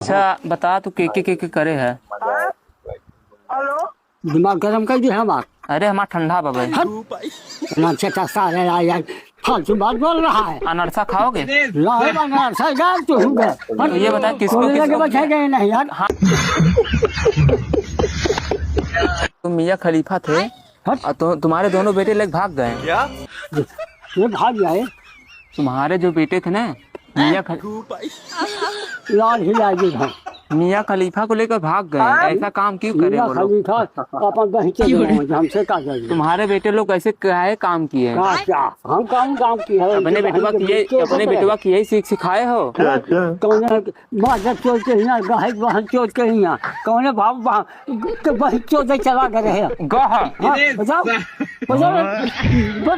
अच्छा बता तू के करे है। हेलो दिमाग गरम कर दिया हमार। अरे हमारा ठंडा बाबा अच्छा सारे यार फालतू बात बोल रहा है। अनरसा खाओगे? तो ये बता किसको बचा गए नहीं यार। हाँ तुम मियाँ खलीफा थे और तुम्हारे दोनों बेटे लोग भाग गए। क्या ये भाग गए? तुम्हारे जो बेटे थे ना लाल हिला जी था। मियाँ खलीफा को लेकर भाग गए। ऐसा काम क्यों करे वो लोग? अपन हमसे का करिए। तुम्हारे बेटे लोग ऐसे काहे काम किए? क्या हम काम किए? अपने बेटवा की यही सीख सिखाए हो? कौन मादर चोट के हिया गहज बहन चोट के हिया कौन बाप बहन चोट चला गए बताओ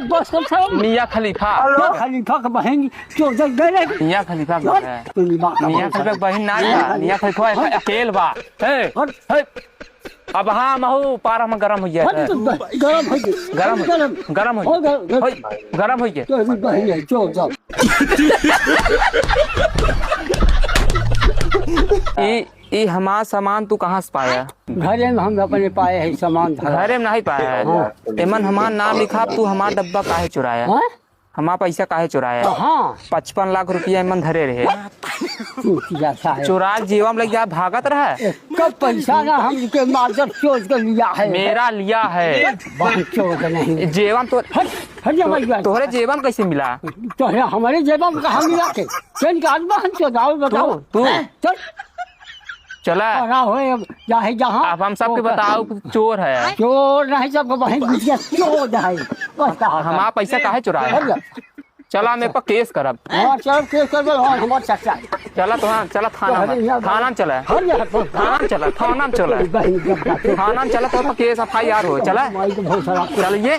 बस मियाँ खलीफा खलीफा का बहन चोट गए। मियाँ खलीफा मियाँ खलीफा बहन ना मियाँ खलीफा अकेल बा। अब हाँ महू पारा में गरम हो गया। गरम हो गया। ये हमारा सामान तू कहाँ से पाया? घरे में हम अपने पाए है सामान। घरे में नहीं पाया है। एमन हमारा नाम लिखा तू हमारा डब्बा काहे चुराया? हमारा पैसा काहे चुराया? 55 लाख रुपया एमन धरे रहे। चुरा जीवम लग जा भागत रहा। कब पैसा ना हम के मादर चोट कर लिया है। मेरा लिया है नहीं जेवम तो तोहरे जेवम कैसे मिला? तो हमारे जेबम कहाँ मिला के बताओ तू चला जहाँ अब हम सबके बताओ चोर है। चोर नहीं सबको बहन चोर है। हमारा पैसा काहे चुराया? चला मेरे पर केस करब। चलो केस कर हमारे चाचा। चला तो हाँ चला थाना चला तो केस FIR हो। चला चलिए।